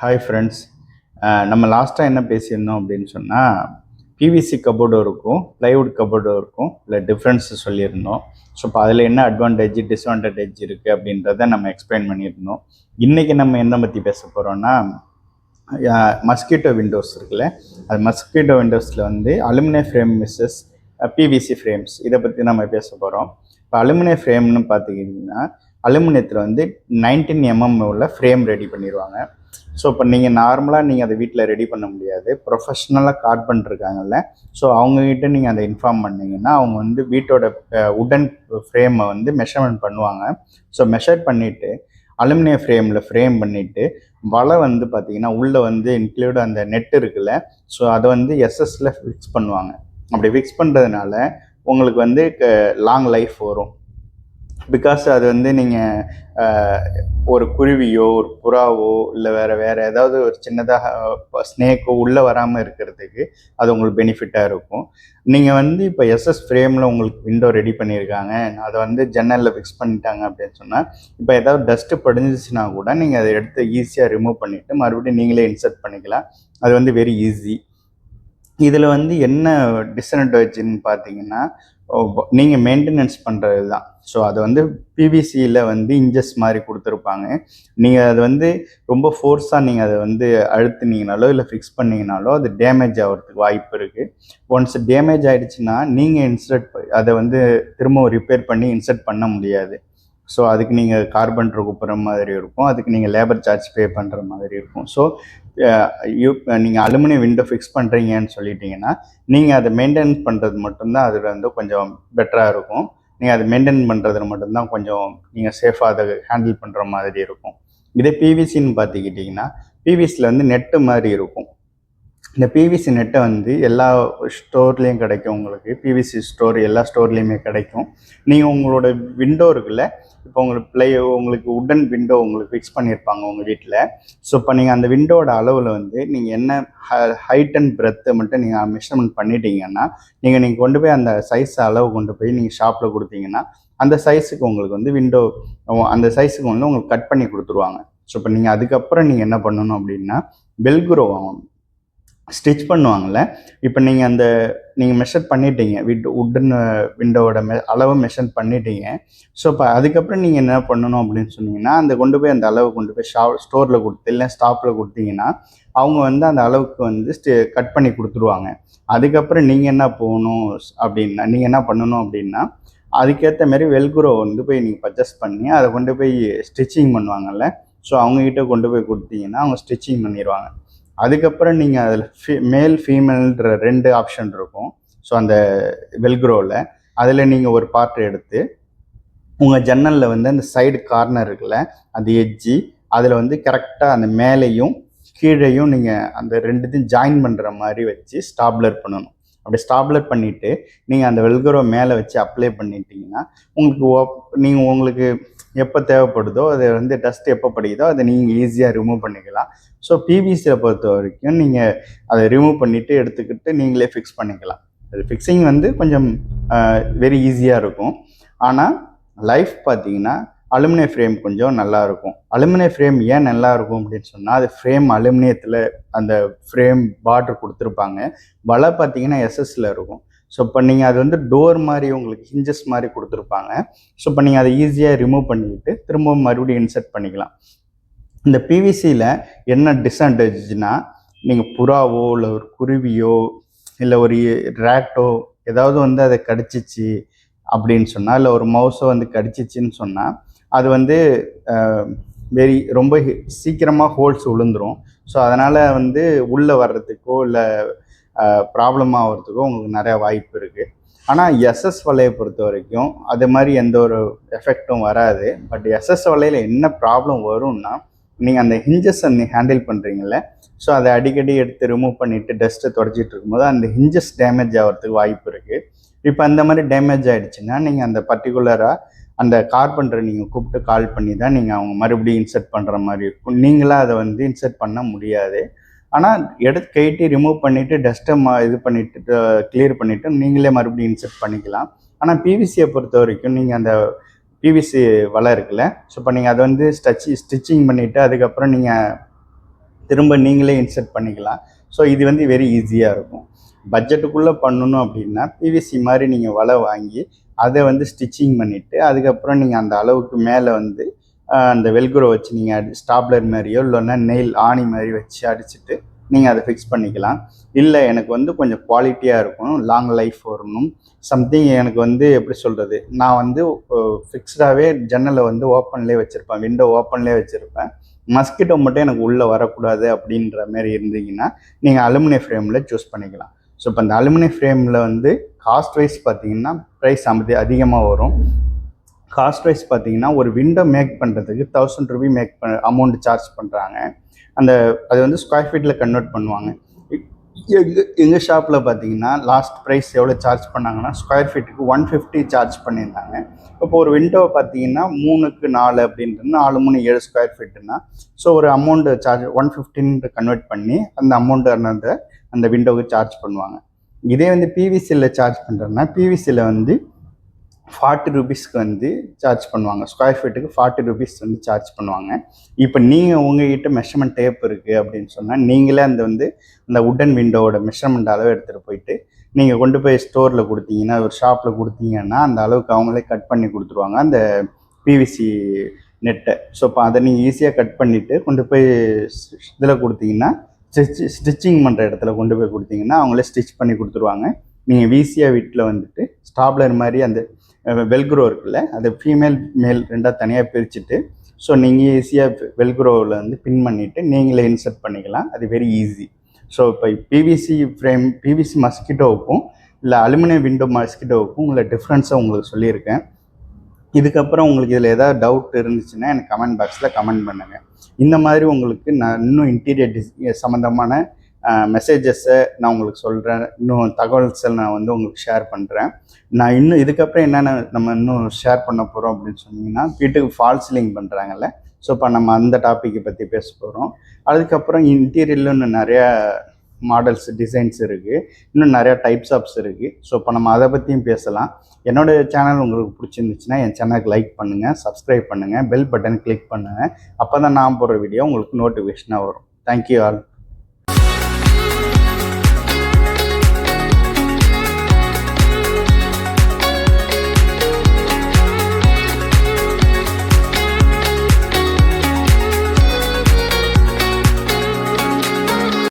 Hi friends. நம்ம லாஸ்ட்டாக என்ன பேசியிருந்தோம் அப்படின்னு சொன்னால், பிவிசி கபோர்டும் இருக்கும், ப்ளைவுட் கபோர்டும் இருக்கும். இல்லை டிஃப்ரென்ஸ் சொல்லியிருந்தோம். ஸோ இப்போ அதில் என்ன அட்வான்டேஜ் டிஸ்அட்வான்டேஜ் இருக்குது அப்படின்றத நம்ம எக்ஸ்பிளைன் பண்ணியிருந்தோம். இன்றைக்கி நம்ம என்ன பற்றி பேச போகிறோன்னா, மஸ்கிட்டோ விண்டோஸ் இருக்குல்ல, அது மஸ்கிட்டோ விண்டோஸில் வந்து அலுமினிய ஃப்ரேம் மிஸ்ஸஸ் பிவிசி ஃப்ரேம்ஸ் இதை பற்றி நம்ம பேச போகிறோம். இப்போ அலுமினிய ஃப்ரேம்னு பார்த்துக்கிட்டிங்கன்னா, அலுமினியத்தில் வந்து 19 உள்ள ஃப்ரேம் ரெடி பண்ணிடுவாங்க. ஸோ இப்போ நீங்கள் நார்மலாக அதை வீட்டில் ரெடி பண்ண முடியாது. ப்ரொஃபஷ்னலாக கார்பன் இருக்காங்கல்ல, ஸோ அவங்கக்கிட்ட நீங்கள் அதை இன்ஃபார்ம் பண்ணிங்கன்னா அவங்க வந்து வீட்டோட உடன் ஃப்ரேமை வந்து மெஷர்மெண்ட் பண்ணுவாங்க. ஸோ மெஷர் பண்ணிவிட்டு அலுமினிய ஃப்ரேமில் ஃப்ரேம் பண்ணிவிட்டு வலை வந்து பார்த்திங்கன்னா உள்ளே வந்து இன்க்ளூட் அந்த நெட் இருக்குல்ல, ஸோ அதை வந்து எஸ்எஸ்ல ஃபிக்ஸ் பண்ணுவாங்க. அப்படி ஃபிக்ஸ் பண்ணுறதுனால உங்களுக்கு வந்து லாங் லைஃப் வரும். பிகாஸ் அது வந்து நீங்கள் ஒரு குருவியோ ஒரு புறாவோ இல்லை வேறு ஏதாவது ஒரு சின்னதாக ஸ்னேக்கோ உள்ளே வராமல் இருக்கிறதுக்கு அது உங்களுக்கு பெனிஃபிட்டாக இருக்கும். நீங்கள் வந்து இப்போ எஸ்எஸ் ஃப்ரேமில் உங்களுக்கு விண்டோ ரெடி பண்ணியிருக்காங்க, அதை வந்து ஜன்னலில் ஃபிக்ஸ் பண்ணிட்டாங்க அப்படின்னு சொன்னால், இப்போ ஏதாவது டஸ்ட்டு படிஞ்சிச்சுன்னா கூட நீங்கள் அதை எடுத்து ஈஸியாக ரிமூவ் பண்ணிவிட்டு மறுபடியும் நீங்களே இன்சர்ட் பண்ணிக்கலாம். அது வந்து வெரி ஈஸி. இதில் வந்து என்ன டிஸ்அட்வான்டேஜ்னு பார்த்தீங்கன்னா, நீங்கள் மெயின்டெனன்ஸ் பண்ணுறது தான். ஸோ அது வந்து பிவிசியில் வந்து இன்ஜஸ் மாதிரி கொடுத்துருப்பாங்க. நீங்கள் அது வந்து ரொம்ப ஃபோர்ஸாக நீங்கள் அதை வந்து அழுத்துனீங்கனாலோ இல்லை ஃபிக்ஸ் பண்ணிங்கனாலோ அது டேமேஜ் ஆகிறதுக்கு வாய்ப்பு இருக்குது. ஒன்ஸ் டேமேஜ் ஆகிடுச்சுன்னா நீங்கள் அதை வந்து திரும்ப ரிப்பேர் பண்ணி இன்சர்ட் பண்ண முடியாது. ஸோ அதுக்கு நீங்கள் கார்பெண்டர் கூப்பிட்ற மாதிரி இருக்கும், அதுக்கு நீங்கள் லேபர் சார்ஜ் பே பண்ணுற மாதிரி இருக்கும். ஸோ நீங்கள் அலுமினியம் விண்டோ ஃபிக்ஸ் பண்ணுறீங்கன்னு சொல்லிட்டீங்கன்னா நீங்கள் அதை மெயின்டைன் பண்ணுறது மட்டும்தான் அதில் வந்து கொஞ்சம் பெட்டராக இருக்கும். நீங்கள் அதை மெயின்டைன் பண்ணுறதுல மட்டும்தான் கொஞ்சம் நீங்கள் சேஃபாக அதை ஹேண்டில் பண்ணுற மாதிரி இருக்கும். இதே பிவிசின்னு பார்த்துக்கிட்டிங்கன்னா, பிவிசியில் வந்து நெட்டு மாதிரி இருக்கும். இந்த பிவிசி நெட்டை வந்து எல்லா ஸ்டோர்லேயும் கிடைக்கும். உங்களுக்கு பிவிசி ஸ்டோர் எல்லா ஸ்டோர்லேயுமே கிடைக்கும். நீங்கள் உங்களோட விண்டோ இருக்குல்ல, இப்போ உங்களுக்கு உடன் விண்டோ உங்களுக்கு ஃபிக்ஸ் பண்ணியிருப்பாங்க உங்கள் வீட்டில். ஸோ இப்போ நீங்கள் அந்த விண்டோட அளவில் வந்து நீங்கள் என்ன ஹைட் அண்ட் பிரெத்தை மட்டும் நீங்கள் மெஷர்மெண்ட் பண்ணிட்டீங்கன்னா, நீங்கள் கொண்டு போய் அந்த சைஸ் அளவு கொண்டு போய் நீங்கள் ஷாப்பில் கொடுத்தீங்கன்னா அந்த சைஸுக்கு உங்களுக்கு வந்து விண்டோ அந்த சைஸுக்கு வந்து உங்களுக்கு கட் பண்ணி கொடுத்துருவாங்க. ஸோ இப்போ நீங்கள் அதுக்கப்புறம் நீங்கள் என்ன பண்ணணும் அப்படின்னா, வெல்க்ரோ வாங்கணும். ஸ்டிச் பண்ணுவாங்கள்ல, இப்போ நீங்கள் மெஷர் பண்ணிட்டீங்க, உட்டன் விண்டோவோட அளவை மெஷர் பண்ணிட்டீங்க. ஸோ இப்போ அதுக்கப்புறம் நீங்கள் என்ன பண்ணணும் அப்படின்னு சொன்னீங்கன்னா, அந்த அளவு கொண்டு போய் ஸ்டோரில் கொடுத்து இல்லை ஸ்டாப்பில் கொடுத்தீங்கன்னா அவங்க வந்து அந்த அளவுக்கு வந்து கட் பண்ணி கொடுத்துருவாங்க. அதுக்கப்புறம் நீங்கள் என்ன பண்ணணும் அப்படின்னா அதுக்கேற்ற மாதிரி வெல்க்ரோ வந்து போய் நீங்கள் பர்ச்சேஸ் பண்ணி அதை கொண்டு போய் ஸ்டிச்சிங் பண்ணுவாங்கள்ல, ஸோ அவங்ககிட்ட கொண்டு போய் கொடுத்தீங்கன்னா அவங்க ஸ்டிச்சிங் பண்ணிடுவாங்க. அதுக்கப்புறம் நீங்கள் அதில் மேல் ஃபீமேல்ன்ற 2 ஆப்ஷன் இருக்கும். ஸோ அந்த வெல்க்ரோவில் அதில் நீங்கள் ஒரு பார்ட் எடுத்து உங்கள் ஜன்னலில் வந்து அந்த சைடு கார்னர் இருக்குல்ல, அந்த எட்ஜி அதில் வந்து கரெக்டாக அந்த மேலேயும் கீழேயும் நீங்கள் அந்த 2த்தையும் ஜாயின் பண்ணுற மாதிரி வச்சு ஸ்டாப்லர் பண்ணணும். அப்படி ஸ்டாப்லர் பண்ணிவிட்டு நீங்கள் அந்த வெல்க்ரோ மேலே வச்சு அப்ளை பண்ணிட்டீங்கன்னா உங்களுக்கு எப்போ தேவைப்படுதோ அதை வந்து டஸ்ட் எப்போ படிக்குதோ அதை நீங்கள் ஈஸியாக ரிமூவ் பண்ணிக்கலாம். ஸோ பிவிசியில் பொறுத்த வரைக்கும் நீங்கள் அதை ரிமூவ் பண்ணிவிட்டு எடுத்துக்கிட்டு நீங்களே ஃபிக்ஸ் பண்ணிக்கலாம். அது ஃபிக்ஸிங் வந்து கொஞ்சம் வெரி ஈஸியாக இருக்கும். ஆனால் லைஃப் பார்த்தீங்கன்னா அலுமினிய ஃப்ரேம் கொஞ்சம் நல்லாயிருக்கும். அலுமினிய ஃப்ரேம் ஏன் நல்லாயிருக்கும் அப்படின்னு சொன்னால், அது ஃப்ரேம் அலுமினியத்தில் அந்த ஃப்ரேம் பார்டர் கொடுத்துருப்பாங்க. வலை பார்த்தீங்கன்னா எஸ்எஸ்ல இருக்கும். ஸோ இப்போ நீங்கள் அது வந்து டோர் மாதிரி உங்களுக்கு ஹிஞ்சஸ் மாதிரி கொடுத்துருப்பாங்க. ஸோ இப்போ நீங்கள் அதை ஈஸியாக ரிமூவ் பண்ணிவிட்டு திரும்பவும் மறுபடியும் இன்சர்ட் பண்ணிக்கலாம். இந்த பிவிசியில் என்ன டிஸ்அட்வான்டேஜ்னால், நீங்கள் புறாவோ இல்லை ஒரு குருவியோ இல்லை ஒரு ரேட்டோ ஏதாவது வந்து அதை கடிச்சிச்சு அப்படின்னு சொன்னால், இல்லை ஒரு மவுஸோ வந்து கடிச்சிச்சின்னு சொன்னால் அது வந்து ரொம்ப சீக்கிரமாக ஹோல்ஸ் விழுந்துடும். ஸோ அதனால் வந்து உள்ளே வர்றதுக்கோ இல்லை ப்ராப்ளம் ஆகிறதுக்கோ உங்களுக்கு நிறையா வாய்ப்பு இருக்குது. ஆனால் எஸ்எஸ் வலையை பொறுத்த வரைக்கும் அது மாதிரி எந்த ஒரு எஃபெக்டும் வராது. பட் எஸ்எஸ் வலையில் என்ன ப்ராப்ளம் வரும்னா, நீங்கள் அந்த ஹிஞ்சஸை ஹேண்டில் பண்ணுறீங்கள, ஸோ அதை அடிக்கடி எடுத்து ரிமூவ் பண்ணிவிட்டு டஸ்ட்டை தொடச்சிட்டு இருக்கும்போது அந்த ஹிஞ்சஸ் டேமேஜ் ஆகிறதுக்கு வாய்ப்பு இருக்குது. இப்போ அந்த மாதிரி டேமேஜ் ஆகிடுச்சுன்னா நீங்கள் அந்த பர்டிகுலராக அந்த கார்பெண்டரை நீங்கள் கூப்பிட்டு கால் பண்ணி தான் நீங்கள் அவங்க மறுபடியும் இன்சர்ட் பண்ணுற மாதிரி இருக்கும். நீங்களாக அதை வந்து இன்சர்ட் பண்ண முடியாது. ஆனால் எடுத்து கைட்டி ரிமூவ் பண்ணிவிட்டு டஸ்ட்டை இது பண்ணிவிட்டு கிளியர் பண்ணிவிட்டு நீங்களே மறுபடியும் இன்சர்ட் பண்ணிக்கலாம். ஆனால் பிவிசியை பொறுத்த வரைக்கும் நீங்கள் அந்த பிவிசி வலை இருக்குல்ல, ஸோ இப்போ நீங்கள் அதை வந்து ஸ்டிச்சிங் பண்ணிவிட்டு அதுக்கப்புறம் நீங்கள் திரும்ப நீங்களே இன்சர்ட் பண்ணிக்கலாம். ஸோ இது வந்து வெரி ஈஸியாக இருக்கும். பட்ஜெட்டுக்குள்ளே பண்ணணும் அப்படின்னா பிவிசி மாதிரி நீங்கள் வலை வாங்கி அதை வந்து ஸ்டிச்சிங் பண்ணிவிட்டு அதுக்கப்புறம் நீங்கள் அந்த அளவுக்கு மேலே வந்து அந்த வெல்க்ரோ வச்சு நீங்கள் ஸ்டாப்லர் மாதிரியோ இல்லைன்னா நெயில் ஆணி மாதிரி வச்சு அடிச்சுட்டு நீங்கள் அதை ஃபிக்ஸ் பண்ணிக்கலாம். இல்லை எனக்கு வந்து கொஞ்சம் குவாலிட்டியாக இருக்கணும், லாங் லைஃப் வரணும், சம்திங் எனக்கு வந்து எப்படி சொல்கிறது, நான் வந்து ஃபிக்ஸ்டாகவே ஜன்னலை வந்து ஓப்பன்லேயே வச்சுருப்பேன், விண்டோ ஓப்பன்லேயே வச்சுருப்பேன், மஸ்கிட்டோ மட்டும் எனக்கு உள்ளே வரக்கூடாது அப்படின்ற மாதிரி இருந்தீங்கன்னா நீங்கள் அலுமினியம் ஃப்ரேமில் சூஸ் பண்ணிக்கலாம். ஸோ இப்போ இந்த அலுமினியம் ஃப்ரேமில் வந்து காஸ்ட் வைஸ் பார்த்தீங்கன்னா ப்ரைஸ் அதிகமாக வரும். காஸ்ட் வைஸ் பார்த்தீங்கன்னா ஒரு விண்டோ மேக் பண்ணுறதுக்கு 1000 ரூபி அமௌண்ட் சார்ஜ் பண்ணுறாங்க. அது வந்து ஸ்கொயர் ஃபீட்டில் கன்வெர்ட் பண்ணுவாங்க. எங்கள் ஷாப்பில் பார்த்தீங்கன்னா லாஸ்ட் ப்ரைஸ் எவ்வளோ சார்ஜ் பண்ணாங்கன்னா ஸ்கொயர் ஃபீட்டுக்கு 150 சார்ஜ் பண்ணியிருந்தாங்க. இப்போ ஒரு விண்டோவை பார்த்தீங்கன்னா 3க்கு 4 அப்படின்றது 4 3 7 ஸ்கொயர் ஃபீட்டுன்னா ஸோ ஒரு அமௌண்ட்டு சார்ஜ் 150 கன்வெர்ட் பண்ணி அந்த அமௌண்ட்டு அந்த விண்டோவுக்கு சார்ஜ் பண்ணுவாங்க. இதே வந்து பிவிசியில் சார்ஜ் பண்ணுறதுனா பிவிசியில் வந்து 40 ரூபீஸ்க்கு வந்து சார்ஜ் பண்ணுவாங்க. ஸ்கொயர் ஃபீட்டுக்கு 40 ரூபீஸ் வந்து சார்ஜ் பண்ணுவாங்க. இப்போ நீங்கள் உங்ககிட்ட மெஷர்மெண்ட் டேப் இருக்குது அப்படின்னு சொன்னால் நீங்களே அந்த உட்டன் விண்டோவோட மெஷர்மெண்ட் அளவு எடுத்துகிட்டு போயிட்டு நீங்கள் கொண்டு போய் ஸ்டோரில் கொடுத்தீங்கன்னா, ஒரு ஷாப்பில் கொடுத்தீங்கன்னா அந்த அளவுக்கு அவங்களே கட் பண்ணி கொடுத்துருவாங்க அந்த பிவிசி நெட்டை. ஸோ இப்போ அதை நீங்கள் ஈஸியாக கட் பண்ணிவிட்டு கொண்டு போய் இதில் கொடுத்தீங்கன்னா ஸ்டிச்சிங் பண்ணுற இடத்துல கொண்டு போய் கொடுத்தீங்கன்னா அவங்களே ஸ்டிச் பண்ணி கொடுத்துருவாங்க. நீங்கள் ஈஸியாக வீட்டில் வந்துட்டு ஸ்டாப்லர் மாதிரி அந்த வெல்க்ரோ இருக்குல்ல, அது ஃபீமேல் மேல் ரெண்டாக தனியாக பிரிச்சுட்டு ஸோ நீங்கள் ஈஸியாக வெல்க்ரோவில் வந்து பின் பண்ணிவிட்டு நீங்களே இன்சர்ட் பண்ணிக்கலாம். அது வெரி ஈஸி. ஸோ இப்போ பிவிசி மஸ்கிட்டோவுக்கும் இல்லை அலுமினியம் விண்டோ மஸ்கிட்டோவுக்கும் உங்களை டிஃப்ரென்ஸை உங்களுக்கு சொல்லியிருக்கேன். இதுக்கப்புறம் உங்களுக்கு இதில் ஏதாவது டவுட் இருந்துச்சுன்னா எனக்கு கமெண்ட் பாக்ஸில் கமெண்ட் பண்ணுங்கள். இந்த மாதிரி உங்களுக்கு நான் இன்னும் இன்டீரியர் சம்மந்தமான மெசேஜஸை நான் உங்களுக்கு சொல்கிறேன், இன்னும் தகவல்ஸை நான் வந்து உங்களுக்கு ஷேர் பண்ணுறேன். நான் இன்னும் இதுக்கப்புறம் என்னென்ன நம்ம இன்னும் ஷேர் பண்ண போகிறோம் அப்படின்னு சொன்னீங்கன்னா, வீட்டுக்கு ஃபால் சீலிங் பண்ணுறாங்கல்ல, ஸோ இப்போ நம்ம அந்த டாப்பிக்கை பற்றி பேச போகிறோம். அதுக்கப்புறம் இன்டீரியரில் இன்னும் நிறையா மாடல்ஸ் டிசைன்ஸ் இருக்குது, இன்னும் நிறையா டைப்ஸ் ஆப்ஸ் இருக்குது. ஸோ இப்போ நம்ம அதை பற்றியும் பேசலாம். என்னோடய சேனல் உங்களுக்கு பிடிச்சிருந்துச்சுன்னா என் சேனலுக்கு லைக் பண்ணுங்கள், சப்ஸ்கிரைப் பண்ணுங்கள், பெல் பட்டன் கிளிக் பண்ணுங்கள். அப்போ தான் நான் போடுற வீடியோ உங்களுக்கு நோட்டிஃபிகேஷனாக வரும். Thank you all.